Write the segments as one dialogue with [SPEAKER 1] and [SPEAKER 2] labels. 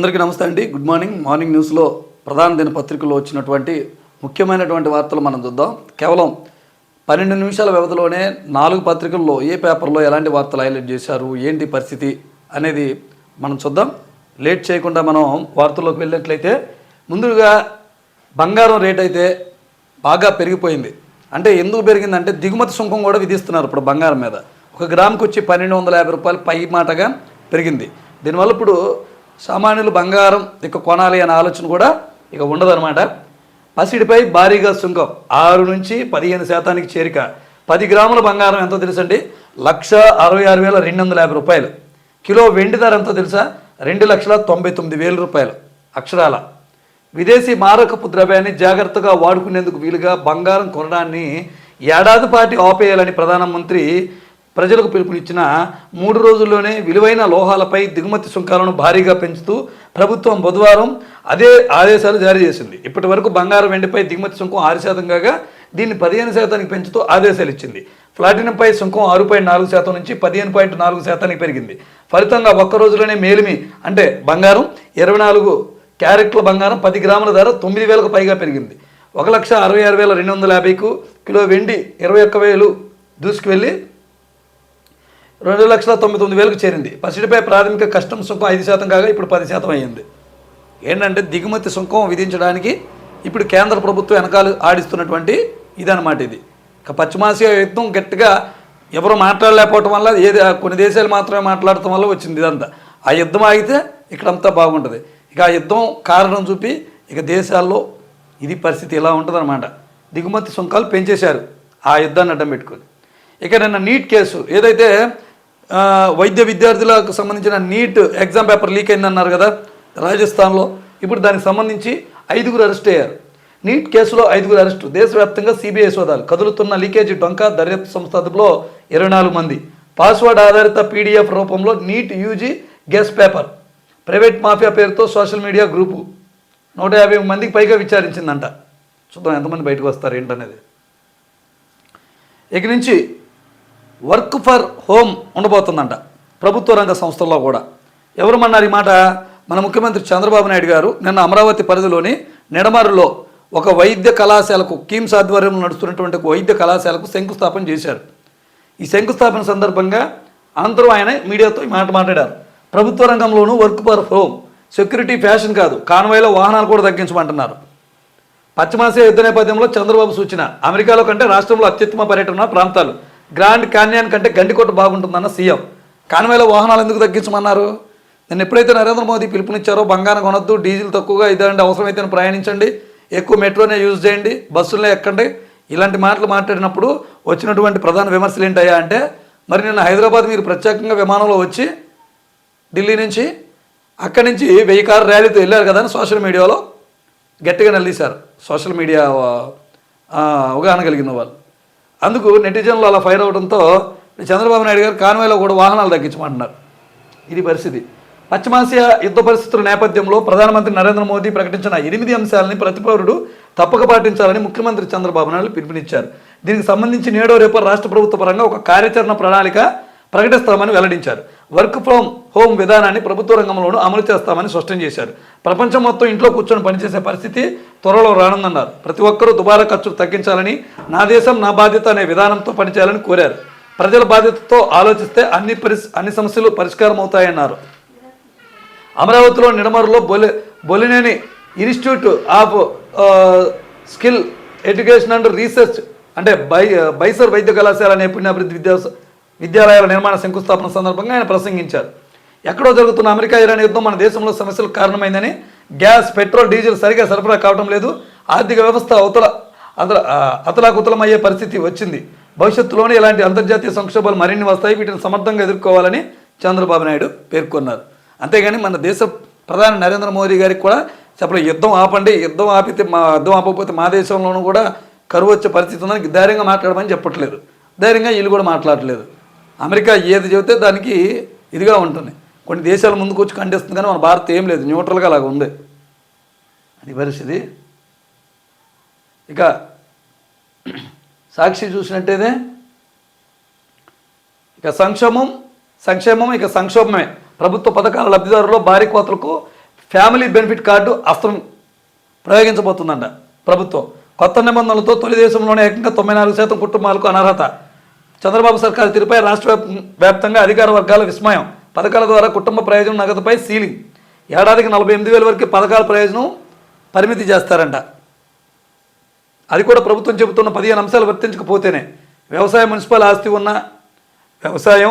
[SPEAKER 1] అందరికీ నమస్తే అండి. Good morning. మార్నింగ్ న్యూస్లో ప్రధాన దినపత్రికల్లో వచ్చినటువంటి ముఖ్యమైనటువంటి వార్తలు మనం చూద్దాం. కేవలం 12 నిమిషాల వ్యవధిలోనే 4 పత్రికల్లో ఏ పేపర్లో ఎలాంటి వార్తలు హైలైట్ చేశారు, ఏంటి పరిస్థితి అనేది మనం చూద్దాం. లేట్ చేయకుండా మనం వార్తల్లోకి వెళ్ళినట్లయితే, ముందుగా బంగారం రేట్ అయితే బాగా పెరిగిపోయింది. అంటే ఎందుకు పెరిగిందంటే దిగుమతి సుంకం కూడా విధిస్తున్నారు ఇప్పుడు బంగారం మీద. 1 గ్రాముకి వచ్చి 1250 రూపాయలు పై మాటగా పెరిగింది. దీనివల్ల ఇప్పుడు సామాన్యులు బంగారం ఇక కొనాలి అనే ఆలోచన కూడా ఇక ఉండదన్నమాట. పసిడిపై భారీగా సుంకం 6 నుంచి 15% చేరిక. 10 గ్రాముల బంగారం ఎంతో తెలుసండి? 1,66,250 రూపాయలు. కిలో వెండి ధర ఎంతో తెలుసా? 2,99,000 రూపాయలు అక్షరాల. విదేశీ మారకపు ద్రవ్యాన్ని జాగ్రత్తగా వాడుకునేందుకు వీలుగా బంగారం కొనడాన్ని ఏడాది పాటు ఆపేయాలని ప్రధానమంత్రి ప్రజలకు పిలుపునిచ్చిన 3 రోజుల్లోనే విలువైన లోహాలపై దిగుమతి సుంకాలను భారీగా పెంచుతూ ప్రభుత్వం బుధవారం అదే ఆదేశాలు జారీ చేసింది. ఇప్పటి వరకు బంగారం వెండిపై దిగుమతి సుంకం 6% కాగా దీన్ని 15% పెంచుతూ ఆదేశాలు ఇచ్చింది. ప్లాటినంపై సుంకం 6.4% నుంచి 15.4% పెరిగింది. ఫలితంగా ఒక్క రోజులోనే మేలిమి అంటే బంగారం 24 క్యారెట్ల బంగారం 10 గ్రాముల ధర 9,000కు పైగా పెరిగింది. 1,66,250కు కిలో వెండి 21,000 దూసుకువెళ్ళి 2,99,000కు చేరింది. పసిడిపై ప్రాథమిక కస్టమ్స్ సుంకం 5% కాగా ఇప్పుడు 10% అయ్యింది. ఏంటంటే దిగుమతి సుంకం విధించడానికి ఇప్పుడు కేంద్ర ప్రభుత్వం వెనకాల ఆడిస్తున్నటువంటి ఇదన్నమాట. ఇది పశ్చిమాసియా యుద్ధం గట్టిగా ఎవరు మాట్లాడలేకపోవటం వల్ల కొన్ని దేశాలు మాత్రమే మాట్లాడటం వల్ల వచ్చింది ఇదంతా. ఆ యుద్ధం ఆగితే ఇక్కడంతా బాగుంటుంది. ఇక ఆ యుద్ధం కారణం చూపి ఇక దేశాల్లో ఇది పరిస్థితి ఇలా ఉంటుందన్నమాట. దిగుమతి సుంకాలు పెంచేశారు ఆ యుద్ధాన్ని అడ్డం పెట్టుకొని. ఇక నిన్న నీట్ కేసు ఏదైతే వైద్య విద్యార్థులకు సంబంధించిన నీట్ ఎగ్జామ్ పేపర్ లీక్ అయిందన్నారు కదా రాజస్థాన్లో, ఇప్పుడు దానికి సంబంధించి 5గురు అరెస్ట్ అయ్యారు. నీట్ కేసులో 5గురు అరెస్టు. దేశవ్యాప్తంగా సిబిఐ సోదాలు. కదులుతున్న లీకేజీ డొంక దర్యాప్తు సంస్థ అదుపులో 24 మంది. పాస్వర్డ్ ఆధారిత పీడిఎఫ్ రూపంలో NEET UG guess paper. Private mafia పేరుతో సోషల్ మీడియా గ్రూపు 150 మందికి పైగా విచారించిందంట. చూద్దాం ఎంతమంది బయటకు వస్తారు ఏంటనేది. ఇక నుంచి వర్క్ ఫర్ హోమ్ ఉండబోతుందంట ప్రభుత్వ రంగ సంస్థల్లో కూడా. ఎవరమన్నారు ఈ మాట? మన ముఖ్యమంత్రి చంద్రబాబు నాయుడు గారు నిన్న అమరావతి పరిధిలోని నిడమరులో ఒక వైద్య కళాశాలకు, కీమ్స్ ఆధ్వర్యంలో నడుస్తున్నటువంటి ఒక వైద్య కళాశాలకు శంకుస్థాపన చేశారు. ఈ శంకుస్థాపన సందర్భంగా అనంతరం ఆయన మీడియాతో ఈ మాట మాట్లాడారు. ప్రభుత్వ రంగంలోనూ work for home. Security fashion కాదు, కాన్వాయ్లో వాహనాలు కూడా తగ్గించమంటున్నారు. పశ్చిమాసియా యుద్ధ నేపథ్యంలో చంద్రబాబు సూచన. అమెరికాలో కంటే రాష్ట్రంలో అత్యుత్తమ పర్యటన ప్రాంతాలు. గ్రాండ్ క్యాన్యాన్ కంటే గండికోట బాగుంటుందన్న సీఎం. కాన్వాయ్లో వాహనాలు ఎందుకు తగ్గించమన్నారు? నేను ఎప్పుడైతే నరేంద్ర మోదీ పిలుపునిచ్చారో బంగారం కొనొద్దు, డీజిల్ తక్కువగా ఇదండి, అవసరమైతే ప్రయాణించండి, ఎక్కువ మెట్రోనే యూజ్ చేయండి, బస్సులనే ఎక్కండి, ఇలాంటి మాటలు మాట్లాడినప్పుడు వచ్చినటువంటి ప్రధాన విమర్శలు ఏంటయ్యా అంటే, మరి నిన్న హైదరాబాద్ మీరు ప్రత్యేకంగా విమానంలో వచ్చి ఢిల్లీ నుంచి అక్కడి నుంచి 1000 కారు ర్యాలీతో వెళ్ళారు కదా అని సోషల్ మీడియాలో గట్టిగా నిలదీశారు. సోషల్ మీడియా అవగాహన కలిగిన వాళ్ళు. అందుకు నెటిజన్లు అలా ఫైర్ అవడంతో చంద్రబాబు నాయుడు గారు కాన్వాయ్లో కూడా వాహనాలు తగ్గించమంటున్నారు. ఇది పరిస్థితి. పశ్చిమాసియా యుద్ధ పరిస్థితుల నేపథ్యంలో ప్రధానమంత్రి నరేంద్ర మోదీ ప్రకటించిన 8 అంశాలని ప్రతి పౌరుడు తప్పక పాటించాలని ముఖ్యమంత్రి చంద్రబాబు నాయుడు పిలుపునిచ్చారు. దీనికి సంబంధించి నేడో రేపో రాష్ట్ర ప్రభుత్వ పరంగా ఒక కార్యాచరణ ప్రణాళిక ప్రకటిస్తామని వెల్లడించారు. వర్క్ ఫ్రమ్ హోమ్ విధానాన్ని ప్రభుత్వ రంగంలోనూ అమలు చేస్తామని స్పష్టం చేశారు. ప్రపంచం మొత్తం ఇంట్లో కూర్చొని పనిచేసే పరిస్థితి త్వరలో రానుందన్నారు. ప్రతి ఒక్కరూ దుబారా ఖర్చులు తగ్గించాలని, నా దేశం నా బాధ్యత అనే విధానంతో పనిచేయాలని కోరారు. ప్రజల బాధ్యతతో ఆలోచిస్తే అన్ని సమస్యలు పరిష్కారం అవుతాయన్నారు. అమరావతిలో నిడమరులో Bollineni institute of skill education and research అంటే బైసర్ వైద్య కళాశాల నైపుణ్యాభివృద్ధి విద్యాలయాల నిర్మాణ శంకుస్థాపన సందర్భంగా ఆయన ప్రసంగించారు. ఎక్కడో జరుగుతున్న అమెరికా ఇరాన్ యుద్ధం మన దేశంలో సమస్యలకు కారణమైందని, గ్యాస్, పెట్రోల్, డీజిల్ సరిగా సరఫరా కావడం లేదు, ఆర్థిక వ్యవస్థ అతలాకుతలమయ్యే పరిస్థితి వచ్చింది, భవిష్యత్తులోనే ఇలాంటి అంతర్జాతీయ సంక్షోభాలు మరిన్ని వస్తాయి, వీటిని సమర్థంగా ఎదుర్కోవాలని చంద్రబాబు నాయుడు పేర్కొన్నారు. అంతేగాని మన దేశ ప్రధాని నరేంద్ర మోదీ గారికి కూడా చెప్పలేదు యుద్ధం ఆపండి, యుద్ధం ఆపకపోతే మా దేశంలోనూ కూడా కరువు వచ్చే పరిస్థితి ఉందని ధైర్యంగా మాట్లాడమని చెప్పట్లేదు. ధైర్యంగా వీళ్ళు కూడా మాట్లాడలేదు. అమెరికా ఏది చెబితే దానికి ఇదిగా ఉంటుంది. కొన్ని దేశాల ముందుకు వచ్చి ఖండిస్తుంది, కానీ మన భారత్ ఏం లేదు, న్యూట్రల్గా అలాగ ఉంది. అది పరిస్థితి. ఇక సాక్షి చూసినట్టయితే ఇక సంక్షేమం ఇక సంక్షోభమే. ప్రభుత్వ పథకాల లబ్ధిదారుల్లో భారీ కోతలకు ఫ్యామిలీ బెనిఫిట్ కార్డు అస్త్రం ప్రయోగించబోతుందంట ప్రభుత్వం. కొత్త నిబంధనలతో తొలి దేశంలోనే ఏకంగా 94% కుటుంబాలకు అనర్హత. చంద్రబాబు సర్కారు తీరుపై రాష్ట్ర వ్యాప్తంగా అధికార వర్గాల విస్మయం. పథకాల ద్వారా కుటుంబ ప్రయోజనం నగదుపై సీలింగ్. ఏడాదికి 48,000 వరకు పథకాల ప్రయోజనం పరిమితి చేస్తారంట. అది కూడా ప్రభుత్వం చెబుతున్న 15 అంశాలు వర్తించకపోతేనే. వ్యవసాయం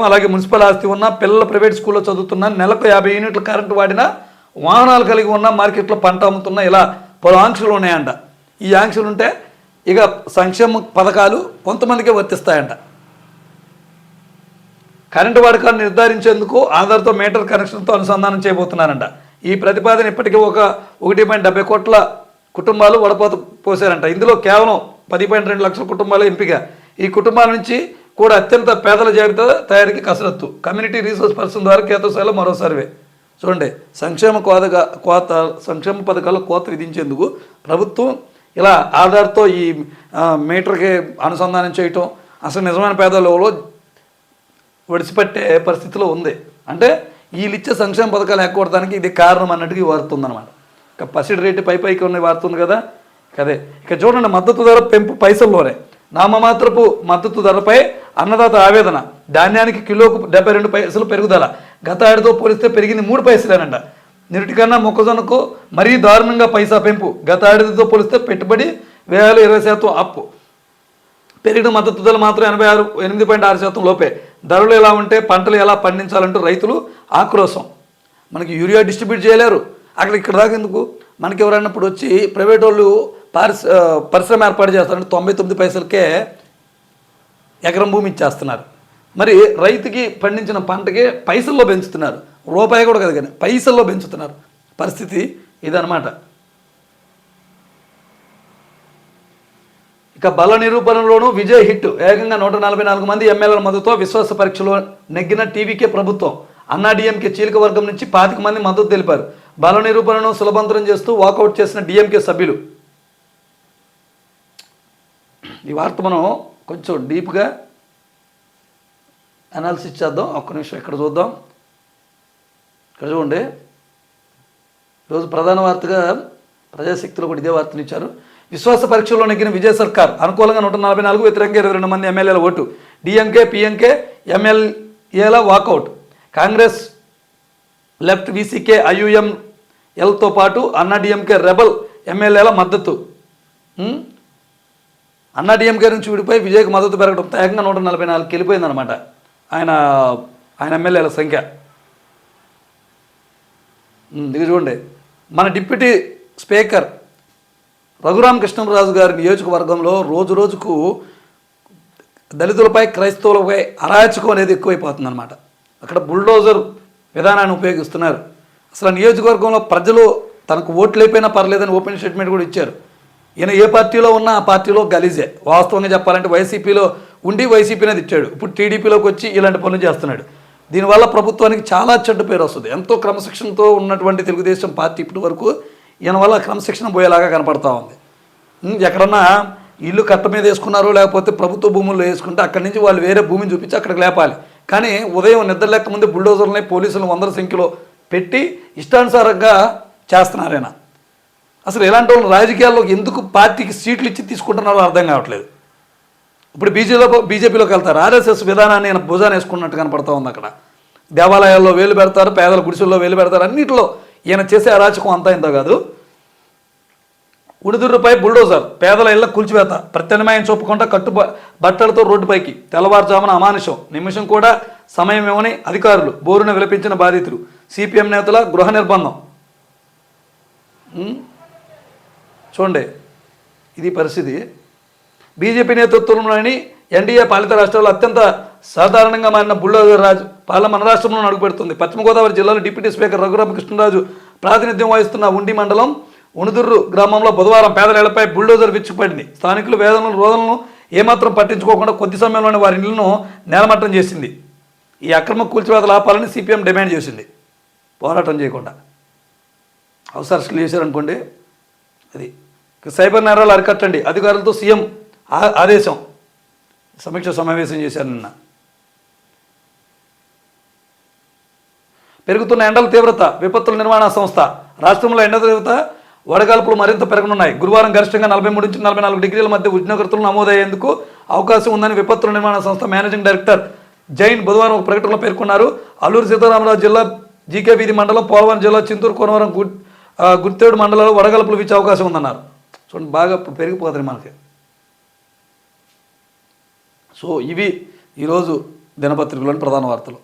[SPEAKER 1] అలాగే మున్సిపల్ ఆస్తి ఉన్న, పిల్లల ప్రైవేట్ స్కూల్లో చదువుతున్న, నెలకు 50 యూనిట్ల కరెంటు వాడిన, వాహనాలు కలిగి ఉన్న, మార్కెట్లో పంట అమ్ముతున్న, ఇలా పలు ఆంక్షలు ఉన్నాయంట. ఈ ఆంక్షలు ఉంటే ఇక సంక్షేమ పథకాలు కొంతమందికే వర్తిస్తాయంట. కరెంటు వాడకాన్ని నిర్ధారించేందుకు ఆధార్తో మీటర్ కనెక్షన్తో అనుసంధానం చేయబోతున్నారంట. ఈ ప్రతిపాదన ఇప్పటికీ 1.70 కోట్ల కుటుంబాలు వడపోత పోసారంట. ఇందులో కేవలం 10.2 లక్షల కుటుంబాలు ఎంపిక. ఈ కుటుంబాల నుంచి కూడా అత్యంత పేదల జాబితా తయారీకి కసరత్తు. కమ్యూనిటీ రీసోర్స్ పర్సన్ ద్వారా కేతోసాలో మరో సర్వే. చూడండి, సంక్షేమ పథకాల కోత విధించేందుకు ప్రభుత్వం ఇలా ఆధార్తో ఈ మీటర్కి అనుసంధానం చేయటం అసలు నిజమైన పేదలలో ఒడిసిపట్టే పరిస్థితిలో ఉంది. అంటే వీళ్ళు ఇచ్చే సంక్షేమ పథకాలు ఎక్కడానికి ఇది కారణం అన్నట్టుగా వారుతుందన్నమాట. ఇక పసిడి రేటు పైకి ఉన్నాయి వారుతుంది కదా. అదే ఇక చూడండి, మద్దతు ధర పెంపు పైసల్లోనే. నామమాత్రపు మద్దతు ధరపై అన్నదాత ఆవేదన. ధాన్యానికి కిలోకు 72 పైసలు పెరుగుదల. గత ఏడాదితో పోలిస్తే పెరిగింది 3 పైసలేనంట. నిరుటికన్నా మొక్కజొన్నకు మరీ దారుణంగా పైసా పెంపు. గత ఏడాదితో పోలిస్తే పెట్టుబడి వ్యయాలు 20% అప్పు. పెరిగిన మద్దతు ధర మాత్రం 8.6% లోపే. ధరలు ఎలా ఉంటే పంటలు ఎలా పండించాలంటూ రైతులు ఆక్రోశం. మనకి యూరియా డిస్ట్రిబ్యూట్ చేయలేరు, అక్కడ ఇక్కడ దాకా ఎందుకు. మనకి ఎవరైనా ఇప్పుడు వచ్చి ప్రైవేట్ వాళ్ళు పరిశ్రమ ఏర్పాటు చేస్తారంటే 99 పైసలకే ఎకరం భూమి ఇచ్చేస్తున్నారు. మరి రైతుకి పండించిన పంటకి పైసల్లో పెంచుతున్నారు. రూపాయి కూడా కదా, కానీ పైసల్లో పెంచుతున్నారు. పరిస్థితి ఇదనమాట. ఇక బల నిరూపణలోనూ విజయ్ హిట్. ఏకంగా 144 మంది ఎమ్మెల్యేల మద్దతుతో విశ్వాస పరీక్షలో నెగ్గిన టీవీకే ప్రభుత్వం. అన్నాడీఎంకే చీలిక వర్గం నుంచి 25 మంది మద్దతు తెలిపారు. బల నిరూపణను సులభంతరం చేస్తూ వాకౌట్ చేసిన డిఎంకే సభ్యులు. ఈ వార్త మనం కొంచెం డీప్గా అనాలిసిస్ చేద్దాం. ఒక్క నిమిషం ఇక్కడ చూద్దాం. ఇక్కడ చూడండి, ఈరోజు ప్రధాన వార్తగా ప్రజాశక్తిలో కూడా ఇదే వార్తనిచ్చారు. విశ్వాస పరీక్షలో నెగ్గిన విజయ్ సర్కార్. అనుకూలంగా 144, వ్యతిరేకంగా 22 మంది ఎమ్మెల్యేల ఓటు. డిఎంకే పిఎంకే ఎమ్మెల్యేల వాకౌట్. కాంగ్రెస్, లెఫ్ట్, వీసీకే, ఐయుఎంఎల్తో పాటు అన్నాడీఎంకే రెబల్ ఎమ్మెల్యేల మద్దతు. అన్నాడీఎంకే నుంచి విడిపోయి విజయ్కి మద్దతు పెరగడంతో ఏకంగా 144కి వెళ్ళిపోయిందనమాట ఆయన ఎమ్మెల్యేల సంఖ్య. ఇది చూడండి, మన డిప్యూటీ స్పీకర్ రఘురామకృష్ణరాజు గారి నియోజకవర్గంలో రోజు రోజుకు దళితులపై, క్రైస్తవులపై అరాచకం అనేది ఎక్కువైపోతుందన్నమాట. అక్కడ బుల్డోజర్ విధానాన్ని ఉపయోగిస్తున్నారు. అసలు నియోజకవర్గంలో ప్రజలు తనకు ఓట్లు అయిపోయినా పర్లేదని ఓపెన్ స్టేట్మెంట్ కూడా ఇచ్చారు. ఈయన ఏ పార్టీలో ఉన్నా ఆ పార్టీలో గలీజే. వాస్తవంగా చెప్పాలంటే వైసీపీలో ఉండి వైసీపీనే ఇచ్చాడు. ఇప్పుడు టీడీపీలోకి వచ్చి ఇలాంటి పనులు చేస్తున్నాడు. దీనివల్ల ప్రభుత్వానికి చాలా చెడ్డ పేరు వస్తుంది. ఎంతో క్రమశిక్షణతో ఉన్నటువంటి తెలుగుదేశం పార్టీ ఇప్పటి వరకు ఈయన వల్ల క్రమశిక్షణ పోయేలాగా కనపడతా ఉంది. ఎక్కడన్నా ఇల్లు కట్ట మీద వేసుకున్నారో లేకపోతే ప్రభుత్వ భూముల్లో వేసుకుంటే అక్కడి నుంచి వాళ్ళు వేరే భూమిని చూపించి అక్కడికి లేపాలి. కానీ ఉదయం నిద్ర లేక ముందే బుల్డోజర్లని పోలీసులను 100 సంఖ్యలో పెట్టి ఇష్టానుసారంగా చేస్తున్నారైనా. అసలు ఇలాంటి వాళ్ళు రాజకీయాల్లో ఎందుకు పార్టీకి సీట్లు ఇచ్చి తీసుకుంటున్నారో అర్థం కావట్లేదు. ఇప్పుడు బీజేపీలోకి వెళ్తారు. ఆర్ఎస్ఎస్ విధానాన్ని ఆయన భుజాన్ని వేసుకున్నట్టు కనపడతా ఉంది. అక్కడ దేవాలయాల్లో వేలు పెడతారు, పేదల గుడిసెల్లో వేలు పెడతారు. అన్నింటిలో ఈయన చేసే అరాచకం అంతా ఇంత కాదు. ఉడిదుర్రుపై బుల్డోజర్. పేదల ఇళ్ల కూల్చివేత. ప్రత్యామ్నాయం చూపకుండా బట్టలతో రోడ్డుపైకి. తెల్లవారుజామున అమానుషం. నిమిషం కూడా సమయం ఇవ్వని అధికారులు. బోరున విలపించిన బాధితులు. సిపిఎం నేతల గృహ నిర్బంధం. చూడండి, ఇది పరిస్థితి. బీజేపీ నేతృత్వంలోని ఎన్డీఏ పాలిత రాష్ట్రాల్లో అత్యంత సాధారణంగా మారిన బుల్డోజర్ రాజు పాలన మన రాష్ట్రంలో అడుగుపెడుతుంది. పశ్చిమ గోదావరి జిల్లాలో డిప్యూటీ స్పీకర్ రఘురామకృష్ణరాజు ప్రాతినిధ్యం వహిస్తున్న ఉండి మండలం ఉణుదుర్రు గ్రామంలో బుధవారం పేదల బుల్డోజర్ విచ్చుపడింది. స్థానికులు రోదనలను ఏమాత్రం పట్టించుకోకుండా కొద్ది సమయంలోనే వారి ఇళ్లను నేలమట్టం చేసింది. ఈ అక్రమ కూల్చివేతలు ఆపాలని సిపిఎం డిమాండ్ చేసింది. పోరాటం చేయకుండా అవసరం చేశారనుకోండి. అది సైబర్ నేరాలు అరికట్టండి. అధికారులతో సీఎం ఆదేశం. సమీక్ష సమావేశం చేశారు నిన్న. పెరుగుతున్న ఎండల తీవ్రత. విపత్తుల నిర్వహణ సంస్థ రాష్ట్రంలో ఎండ తీవ్రత వడగాల్పులు మరింత పెరగనున్నాయి. గురువారం గరిష్టంగా 43 నుంచి 44 డిగ్రీల మధ్య ఉష్ణోగ్రతలు నమోదయ్యేందుకు అవకాశం ఉందని విపత్తుల నిర్మాణ సంస్థ మేనేజింగ్ డైరెక్టర్ జైన్ బుధవారం ఒక ప్రకటనలో పేర్కొన్నారు. అల్లూరు సీతారామరాజు జిల్లా జీకే వీధి మండలం, పోలవరం జిల్లా చింతూరు, కోనవరం, గుర్తేడు మండలాల్లో వడగలుపులు వీచే అవకాశం ఉందన్నారు. చూడండి, బాగా పెరిగిపోతుంది మనకి. సో ఇవి ఈరోజు దినపత్రికలోని ప్రధాన వార్తలు.